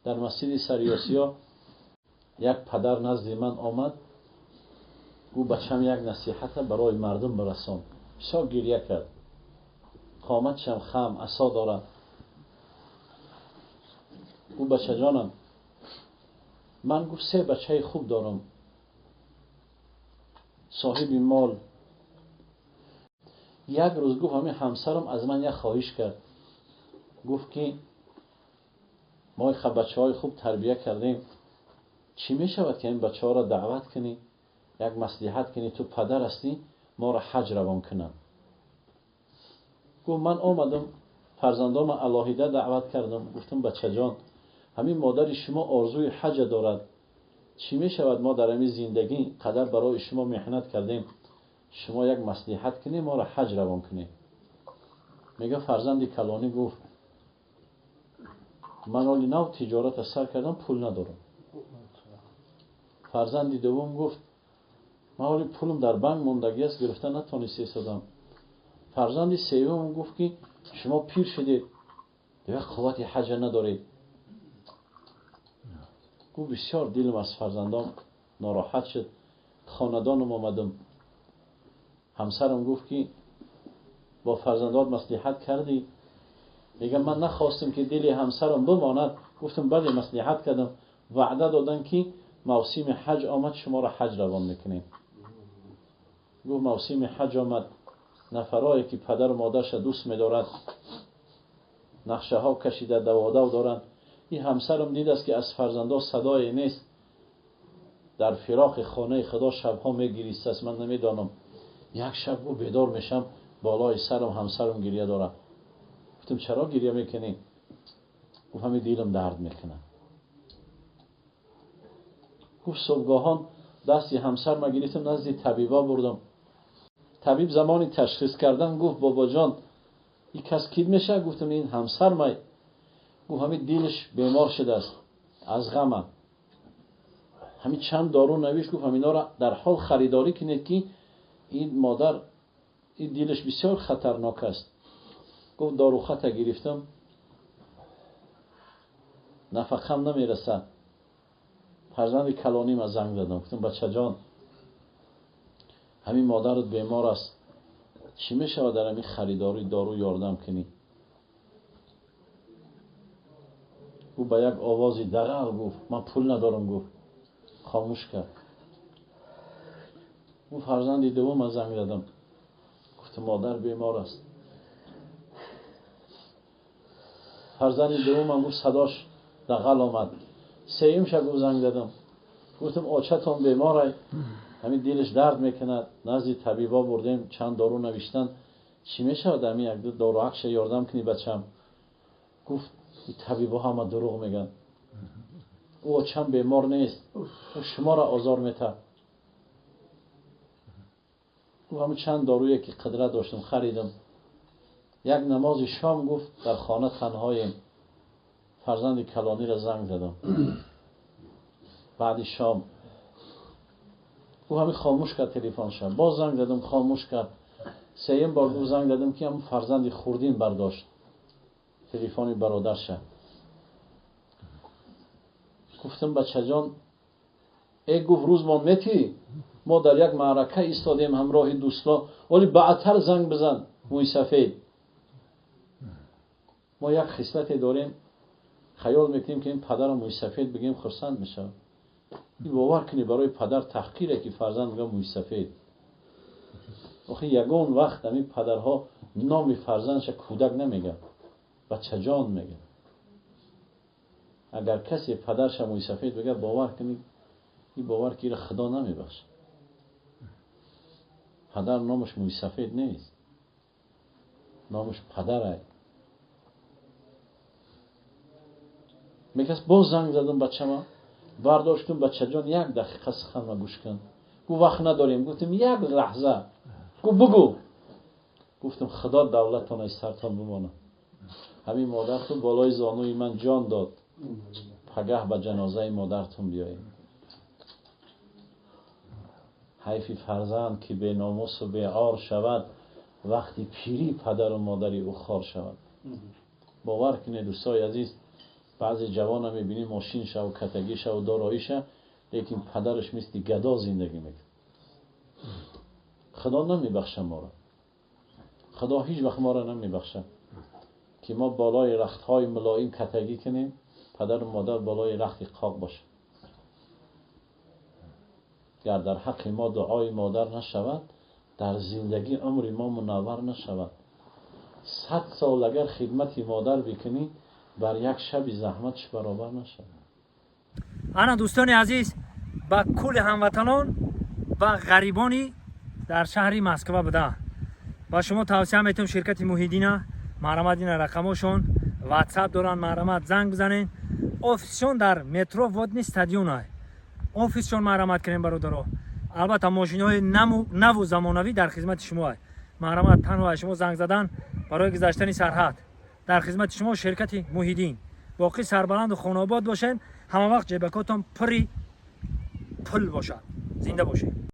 در مسجد سریاسیا یک پدر نزد من آمد، گو بچم یک نصیحت برای مردم برسان. بسیار گریه کرد، قامتشم خم عصا دارد. گو بچه جانم، من گفت 3 بچه خوب دارم، صاحب مال. یک روز گفت همین همسرم از من یک خواهش کرد، گفت که ما بچه های خوب تربیه کردیم، چی می شود که این بچه ها را دعوت کنی، یک مصلحت کنی، تو پدر هستی، ما را حج روان کنم. گفت من آمدم فرزندام علاهیده دعوت کردم، گفتم بچه جان، همین مادر شما آرزوی حج دارد، چی می شود ما در همین زندگی قدر برای شما محنت کردیم، شما یک مصلحت کنی ما را حج روان کنی. میگه فرزند کلانی گفت من حالی نو تجارت سر کردم، پول ندارم. فرزند دوم گفت من حالی پولم در بانک موندگی است، گرفته نتونسته استادم. فرزند سوم گفت که شما پیر شدید دیگه قوت حج ندارید. گفت بسیار دلم از فرزندان ناراحت شد، خاندانم آمدم. همسرم گفت که با فرزندات مصلحت کردی؟ میگه من نخواستم که دل همسرم بماند. گفتم بله مصلحت کردم، وعده دادن که موسم حج آمد شما را حج روان میکنیم. گفت موسم حج آمد، نفرایی که پدر و مادرش دوست می‌دارد نقشه ها کشیده دوادو دارند. این همسرم دید است که از فرزندا صدای نیست، در فراق خانه خدا شبها میگریست است. من نمیدانم، یک شب و بیدار میشم بالای سرم همسرم گریه داره. گفتم چرا گریه میکنی؟ گفت همین دیلم درد میکنه. گفت صبحگاهان دستی همسر ما گرفتم نزد طبیبا بردم. طبیب زمانی تشخیص کردن گفت بابا جان این کس کی میشه؟ گفتم این همسر ما. گفت همین دیلش بیمار شده است از غم. همین چند دارو نوشت، گفت همینا را در حال خریداری کنید که این مادر این دیلش بسیار خطرناک است. گفت دارو خط گرفتم، نفقم نمیرسه. فرزند کلانی ما زنگ زدم، گفتم بچه جان همین مادرت بیمار است، چی میشه در همین خریداری دارو یاردم کنی؟ او با یک آوازی دغل گفت من پول ندارم. گفت خاموش کرد. او فرزند دوم ما زنگ زدم، گفت مادر بیمار است. فرزند دوم من گفت صداش دغل آمد. سوم شب زنگ زدم، گفتم آچتون بیماره، همین دلش درد میکند، نزد طبیبا بردیم چند دارو نوشتن، چی میشه آدمی یک دو دارو عکش یاردم کنی بچم؟ گفت این طبیبا همه دروغ میگن، او آچم بیمار نیست، او شما را آزار میته. او همه چند دارویی که قدرت داشتم خریدم. یک نماز شام گفت در خانه تنهاییم. فرزند کلانی را زنگ زدم. بعد شام او همین خاموش کرد تلفنش. باز زنگ زدم خاموش کرد. سوم بار گفت زنگ زدم که هم فرزند خوردین برداشت تلفن برادرش. گفتم بچه جان ای گفت روز ما میتی ما در یک معرکه ایستادیم همراه دوستا، ولی بعدتر زنگ بزن موی سفید. ما یک خصلت داریم خیال میکنیم که این پدر موی سفید بگیم خرسند میشه. این باور کنی برای پدر تحقیره که فرزند میگه موی سفید. آخه یگان وقت همین پدرها نام فرزندش کودک نمیگه، بچه جان میگه. اگر کسی پدرش موی سفید بگه باور کنی این باور که خدا نمیبخشه. پدر نامش موی سفید نیست، نامش پدره. میگه باز زنگ زدم بچه ما برداشتم، بچه جان یک دقیقه سخن ما گوش کن. گفت وقت نداریم. گفتم یک لحظه. گفت بگو. گفتم خدا دولتتون از سرتان بمانه. همین مادرتون بالای زانوی من جان داد، پگاه به جنازه مادرتون بیاییم. حیف فرزند که به ناموس و به عار شود، وقتی پیری پدر و مادری او خوار شود. باور کنید دوستای عزیز، بعضی جوان هم میبینی ماشینش و کتگیش و داراییش، لیکن پدرش مثل گدا زندگی میکنه. خدا نمیبخشه ما را، خدا هیچ وقت ما را نمیبخشه که ما بالای رختهای ملایم کتگی کنیم، پدر و مادر بالای رخت قاق باشه. گر در حق ما دعای مادر نشود، در زندگی عمر ما منور نشود. 100 سال اگر خدمت مادر بکنی، بر یک شب زحمتش برابر نشود. انا دوستان عزیز، با کل هموطنان و غریبانی در شهر مسکو بوده، با شما توصیه میتونم شرکت محیدین مرامت این رقمشون واتساپ دارن، مرامت زنگ بزنین. آفیسشون در مترو ودنی استادیون های، آفیسشون مرامت کنین برادرها. البته ماشین های نو و زمانوی در خدمت شما. مرامت تنها شما زنگ زدن برای گذشتن سرحد در خدمت شما شرکت محیدین. باقی سربلند و خانه آباد باشین، همه وقت جیبکاتون پری پول باشد. زنده باشین.